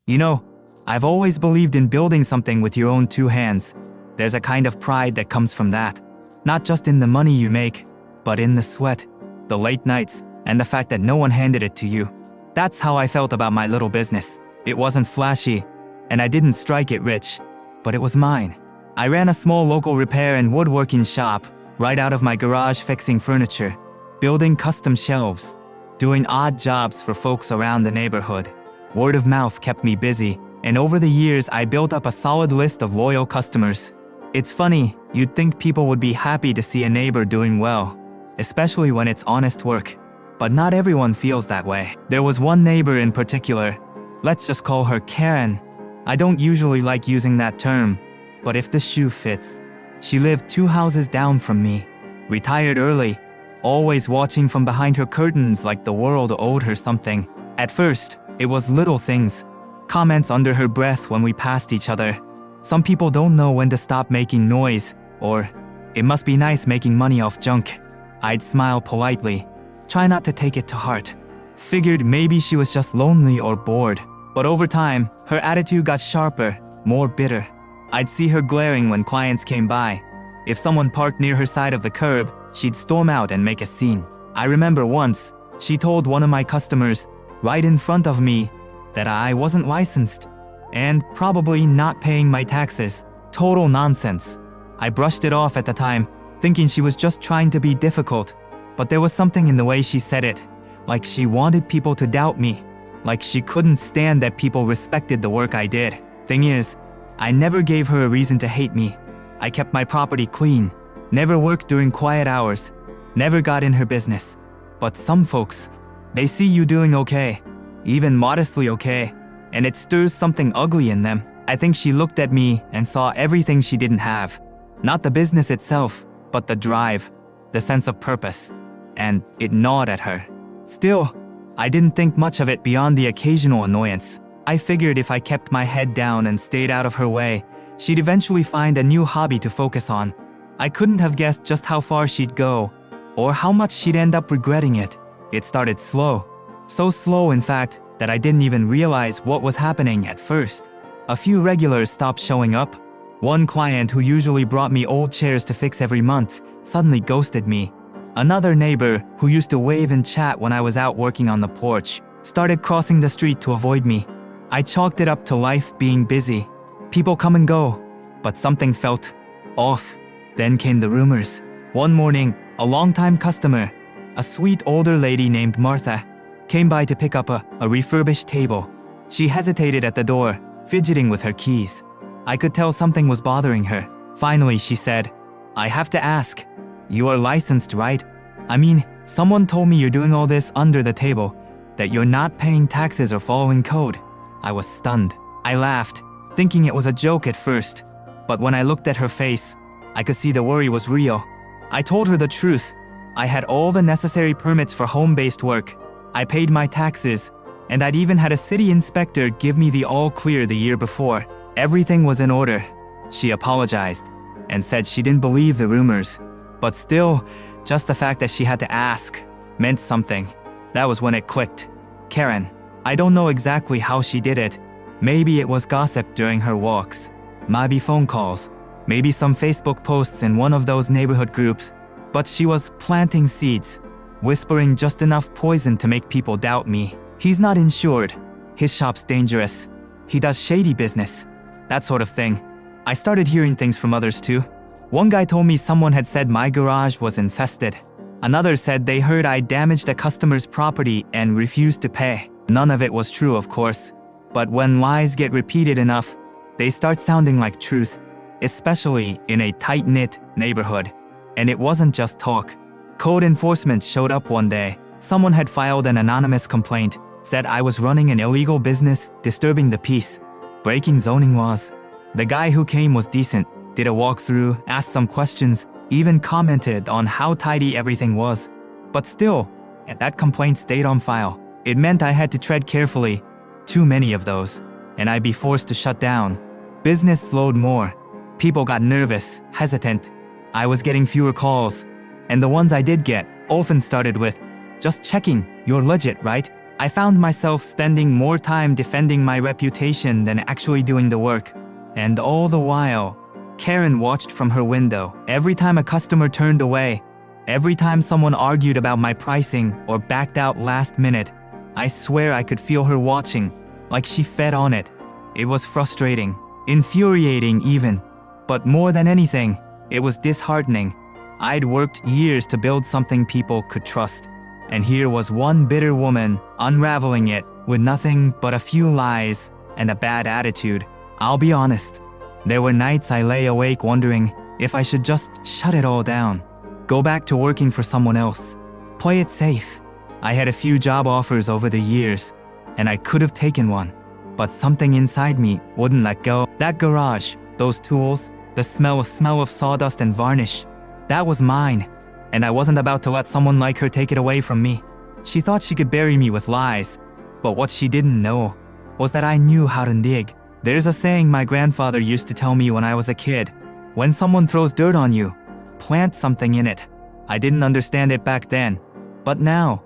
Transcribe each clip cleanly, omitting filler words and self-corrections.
You know, I've always believed in building something with your own two hands. There's a kind of pride that comes from that. Not just in the money you make, but in the sweat, the late nights, and the fact that no one handed it to you. That's how I felt about my little business. It wasn't flashy, and I didn't strike it rich, but it was mine. I ran a small local repair and woodworking shop right out of my garage, fixing furniture, building custom shelves, doing odd jobs for folks around the neighborhood. Word of mouth kept me busy, and over the years I built up a solid list of loyal customers. It's funny, you'd think people would be happy to see a neighbor doing well, especially when it's honest work. But not everyone feels that way. There was one neighbor in particular. Let's just call her Karen. I don't usually like using that term, but if the shoe fits. She lived 2 houses down from me, retired early, always watching from behind her curtains like the world owed her something. At first, it was little things, comments under her breath when we passed each other. Some people don't know when to stop making noise, or it must be nice making money off junk. I'd smile politely, try not to take it to heart. Figured maybe she was just lonely or bored. But over time, her attitude got sharper, more bitter. I'd see her glaring when clients came by. If someone parked near her side of the curb, she'd storm out and make a scene. I remember once, she told one of my customers, right in front of me, that I wasn't licensed and probably not paying my taxes. Total nonsense. I brushed it off at the time, thinking she was just trying to be difficult. But there was something in the way she said it, like she wanted people to doubt me, like she couldn't stand that people respected the work I did. Thing is, I never gave her a reason to hate me. I kept my property clean, never worked during quiet hours, never got in her business. But some folks, they see you doing okay, even modestly okay, and it stirs something ugly in them. I think she looked at me and saw everything she didn't have. Not the business itself, but the drive, the sense of purpose, and it gnawed at her. Still, I didn't think much of it beyond the occasional annoyance. I figured if I kept my head down and stayed out of her way, she'd eventually find a new hobby to focus on. I couldn't have guessed just how far she'd go, or how much she'd end up regretting it. It started slow. So slow, in fact, that I didn't even realize what was happening at first. A few regulars stopped showing up. One client who usually brought me old chairs to fix every month suddenly ghosted me. Another neighbor, who used to wave and chat when I was out working on the porch, started crossing the street to avoid me. I chalked it up to life being busy. People come and go, but something felt off. Then came the rumors. One morning, a longtime customer, a sweet older lady named Martha, came by to pick up a refurbished table. She hesitated at the door, fidgeting with her keys. I could tell something was bothering her. Finally, she said, "I have to ask, you are licensed, right? I mean, someone told me you're doing all this under the table, that you're not paying taxes or following code." I was stunned. I laughed, thinking it was a joke at first, but when I looked at her face, I could see the worry was real. I told her the truth. I had all the necessary permits for home-based work. I paid my taxes, and I'd even had a city inspector give me the all-clear the year before. Everything was in order. She apologized and said she didn't believe the rumors. But still, just the fact that she had to ask meant something. That was when it clicked. Karen. I don't know exactly how she did it. Maybe it was gossip during her walks, maybe phone calls, maybe some Facebook posts in one of those neighborhood groups. But she was planting seeds, whispering just enough poison to make people doubt me. He's not insured. His shop's dangerous. He does shady business. That sort of thing. I started hearing things from others too. One guy told me someone had said my garage was infested. Another said they heard I damaged a customer's property and refused to pay. None of it was true, of course. But when lies get repeated enough, they start sounding like truth, especially in a tight-knit neighborhood. And it wasn't just talk. Code enforcement showed up one day. Someone had filed an anonymous complaint, said I was running an illegal business, disturbing the peace, breaking zoning laws. The guy who came was decent, did a walkthrough, asked some questions, even commented on how tidy everything was. But still, that complaint stayed on file. It meant I had to tread carefully. Too many of those, and I'd be forced to shut down. Business slowed more. People got nervous, hesitant. I was getting fewer calls, and the ones I did get often started with, "Just checking, you're legit, right?" I found myself spending more time defending my reputation than actually doing the work. And all the while, Karen watched from her window. Every time a customer turned away, every time someone argued about my pricing or backed out last minute, I swear I could feel her watching, like she fed on it. It was frustrating, infuriating even, but more than anything, it was disheartening. I'd worked years to build something people could trust, and here was one bitter woman unraveling it with nothing but a few lies and a bad attitude. I'll be honest, there were nights I lay awake wondering if I should just shut it all down, go back to working for someone else, play it safe. I had a few job offers over the years, and I could have taken one, but something inside me wouldn't let go. That garage, those tools, the smell of sawdust and varnish, that was mine, and I wasn't about to let someone like her take it away from me. She thought she could bury me with lies, but what she didn't know was that I knew how to dig. There's a saying my grandfather used to tell me when I was a kid: when someone throws dirt on you, plant something in it. I didn't understand it back then, but now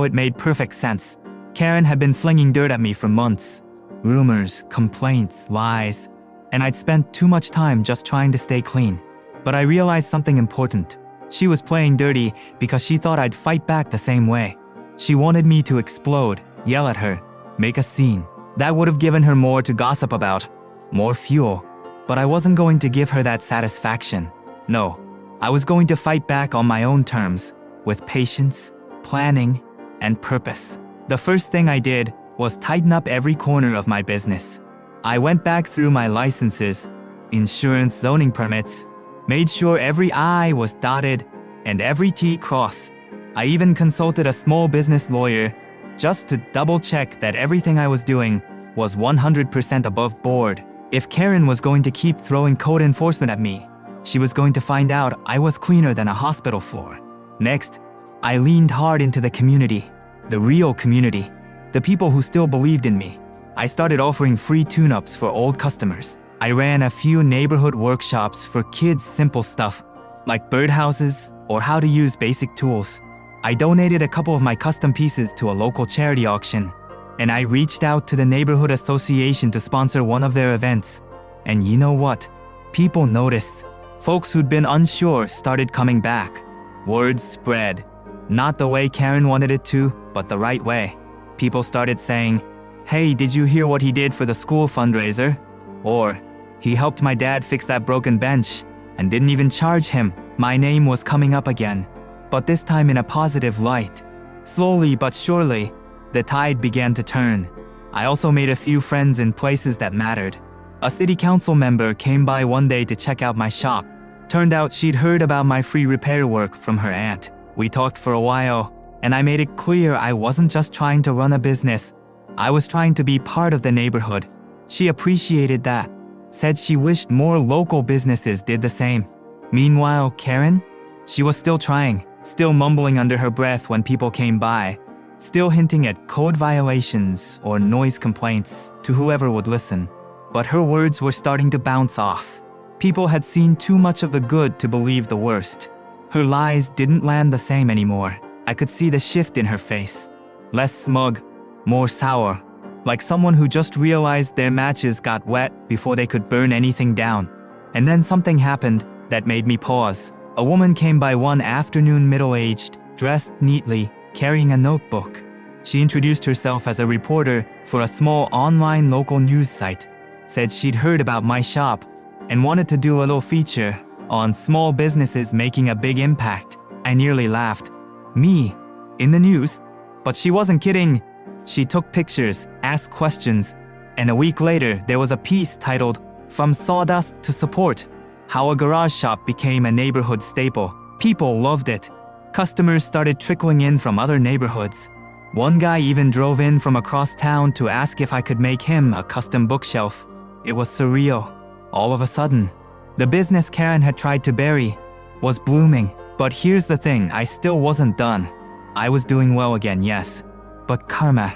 it made perfect sense. Karen had been flinging dirt at me for months. Rumors, complaints, lies, and I'd spent too much time just trying to stay clean. But I realized something important. She was playing dirty because she thought I'd fight back the same way. She wanted me to explode, yell at her, make a scene. That would have given her more to gossip about, more fuel. But I wasn't going to give her that satisfaction. No, I was going to fight back on my own terms, with patience, planning, and purpose. The first thing I did was tighten up every corner of my business. I went back through my licenses, insurance, zoning permits, made sure every I was dotted and every T crossed. I even consulted a small business lawyer just to double-check that everything I was doing was 100% above board. If Karen was going to keep throwing code enforcement at me, she was going to find out I was cleaner than a hospital floor. Next, I leaned hard into the community, the real community, the people who still believed in me. I started offering free tune-ups for old customers. I ran a few neighborhood workshops for kids' simple stuff, like birdhouses or how to use basic tools. I donated a couple of my custom pieces to a local charity auction, and I reached out to the neighborhood association to sponsor one of their events. And you know what? People noticed. Folks who'd been unsure started coming back. Word spread. Not the way Karen wanted it to, but the right way. People started saying, "Hey, did you hear what he did for the school fundraiser?" Or, "He helped my dad fix that broken bench and didn't even charge him." My name was coming up again, but this time in a positive light. Slowly but surely, the tide began to turn. I also made a few friends in places that mattered. A city council member came by one day to check out my shop. Turned out she'd heard about my free repair work from her aunt. We talked for a while, and I made it clear I wasn't just trying to run a business. I was trying to be part of the neighborhood. She appreciated that, said she wished more local businesses did the same. Meanwhile, Karen? She was still trying, still mumbling under her breath when people came by, still hinting at code violations or noise complaints to whoever would listen. But her words were starting to bounce off. People had seen too much of the good to believe the worst. Her lies didn't land the same anymore. I could see the shift in her face. Less smug, more sour, like someone who just realized their matches got wet before they could burn anything down. And then something happened that made me pause. A woman came by one afternoon, middle-aged, dressed neatly, carrying a notebook. She introduced herself as a reporter for a small online local news site, said she'd heard about my shop and wanted to do a little feature on small businesses making a big impact. I nearly laughed. Me? In the news? But she wasn't kidding. She took pictures, asked questions, and a week later there was a piece titled "From Sawdust to Support: How a Garage Shop Became a Neighborhood Staple." People loved it. Customers started trickling in from other neighborhoods. One guy even drove in from across town to ask if I could make him a custom bookshelf. It was surreal. All of a sudden, the business Karen had tried to bury was blooming. But here's the thing, I still wasn't done. I was doing well again, yes. But karma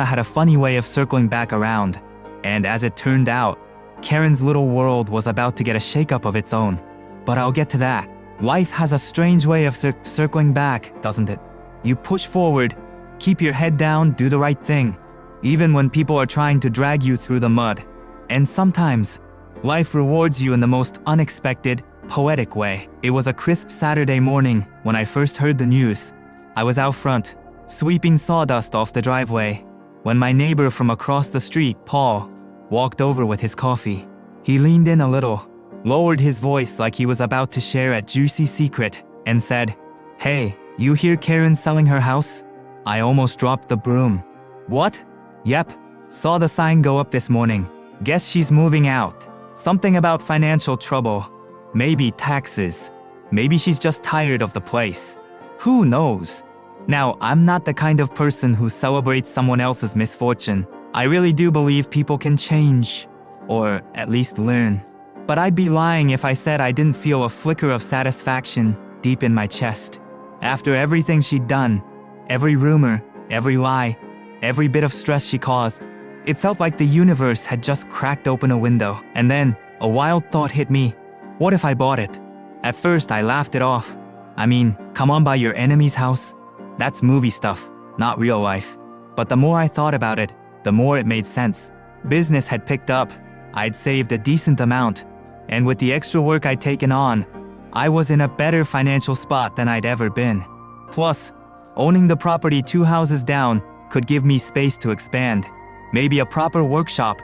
had a funny way of circling back around. And as it turned out, Karen's little world was about to get a shakeup of its own. But I'll get to that. Life has a strange way of circling back, doesn't it? You push forward, Keep your head down, do the right thing, even when people are trying to drag you through the mud. And sometimes, life rewards you in the most unexpected, poetic way. It was a crisp Saturday morning when I first heard the news. I was out front, sweeping sawdust off the driveway, when my neighbor from across the street, Paul, walked over with his coffee. He leaned in a little, lowered his voice like he was about to share a juicy secret, and said, "Hey, you hear Karen's selling her house?" I almost dropped the broom. "What?" "Yep, saw the sign go up this morning. Guess she's moving out. Something about financial trouble. Maybe taxes. Maybe she's just tired of the place. Who knows?" Now, I'm not the kind of person who celebrates someone else's misfortune. I really do believe people can change, or at least learn. But I'd be lying if I said I didn't feel a flicker of satisfaction deep in my chest. After everything she'd done, every rumor, every lie, every bit of stress she caused, it felt like the universe had just cracked open a window. And then, a wild thought hit me. What if I bought it? At first, I laughed it off. I mean, come on, buy your enemy's house? That's movie stuff, not real life. But the more I thought about it, the more it made sense. Business had picked up, I'd saved a decent amount, and with the extra work I'd taken on, I was in a better financial spot than I'd ever been. Plus, owning the property 2 houses down could give me space to expand, maybe a proper workshop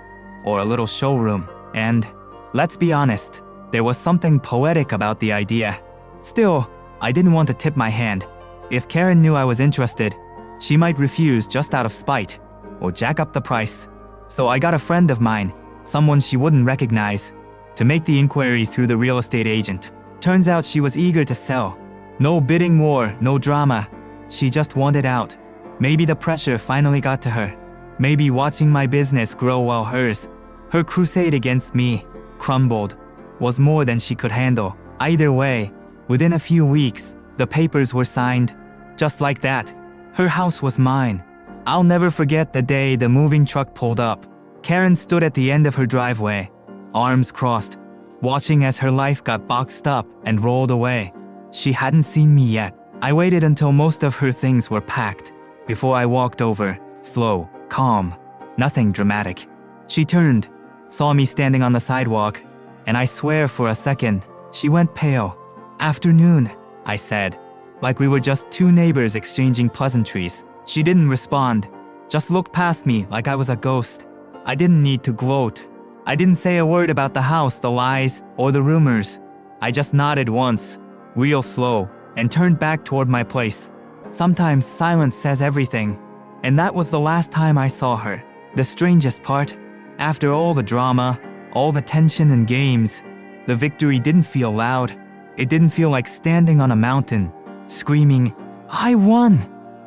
or a little showroom. And, let's be honest, there was something poetic about the idea. Still, I didn't want to tip my hand. If Karen knew I was interested, she might refuse just out of spite, or jack up the price. So I got a friend of mine, someone she wouldn't recognize, to make the inquiry through the real estate agent. Turns out she was eager to sell. No bidding war, no drama. She just wanted out. Maybe the pressure finally got to her. Maybe watching my business grow while her crusade against me, crumbled, was more than she could handle. Either way, within a few weeks, the papers were signed. Just like that, her house was mine. I'll never forget the day the moving truck pulled up. Karen stood at the end of her driveway, arms crossed, watching as her life got boxed up and rolled away. She hadn't seen me yet. I waited until most of her things were packed before I walked over, slow, calm, nothing dramatic. She turned, saw me standing on the sidewalk, and I swear for a second, she went pale. "Afternoon," I said, like we were just 2 neighbors exchanging pleasantries. She didn't respond, just looked past me like I was a ghost. I didn't need to gloat. I didn't say a word about the house, the lies, or the rumors. I just nodded once, real slow, and turned back toward my place. Sometimes silence says everything, and that was the last time I saw her. The strangest part, after all the drama, all the tension and games, the victory didn't feel loud. It didn't feel like standing on a mountain, screaming, "I won!"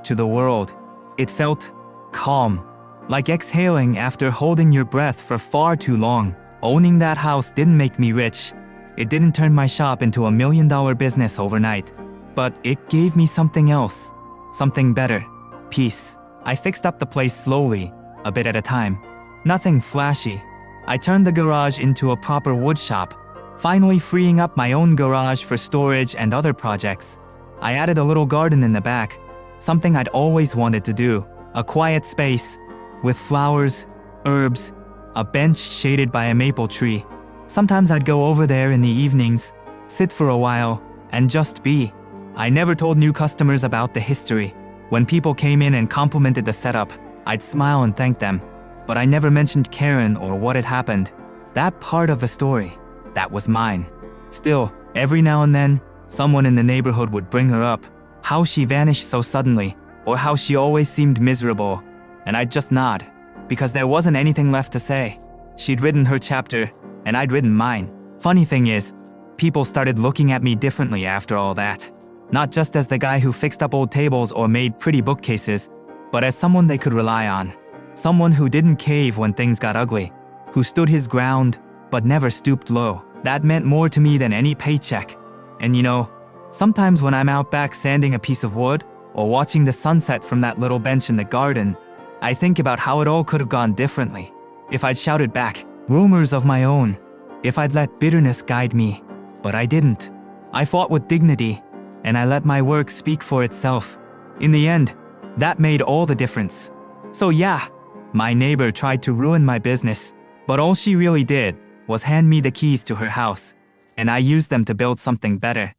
to the world. It felt calm, like exhaling after holding your breath for far too long. Owning that house didn't make me rich. It didn't turn my shop into $1 million business overnight. But it gave me something else, something better, peace. I fixed up the place slowly, a bit at a time. Nothing flashy. I turned the garage into a proper wood shop, finally freeing up my own garage for storage and other projects. I added a little garden in the back, something I'd always wanted to do. A quiet space, with flowers, herbs, a bench shaded by a maple tree. Sometimes I'd go over there in the evenings, sit for a while, and just be. I never told new customers about the history. When people came in and complimented the setup, I'd smile and thank them. But I never mentioned Karen or what had happened. That part of the story, that was mine. Still, every now and then, someone in the neighborhood would bring her up. How she vanished so suddenly, or how she always seemed miserable. And I'd just nod, because there wasn't anything left to say. She'd written her chapter, and I'd written mine. Funny thing is, people started looking at me differently after all that. Not just as the guy who fixed up old tables or made pretty bookcases, but as someone they could rely on. Someone who didn't cave when things got ugly, who stood his ground, but never stooped low. That meant more to me than any paycheck. And you know, sometimes when I'm out back sanding a piece of wood, or watching the sunset from that little bench in the garden, I think about how it all could have gone differently. If I'd shouted back, rumors of my own. If I'd let bitterness guide me. But I didn't. I fought with dignity, and I let my work speak for itself. In the end, That made all the difference. So yeah, my neighbor tried to ruin my business, but all she really did was hand me the keys to her house, and I used them to build something better.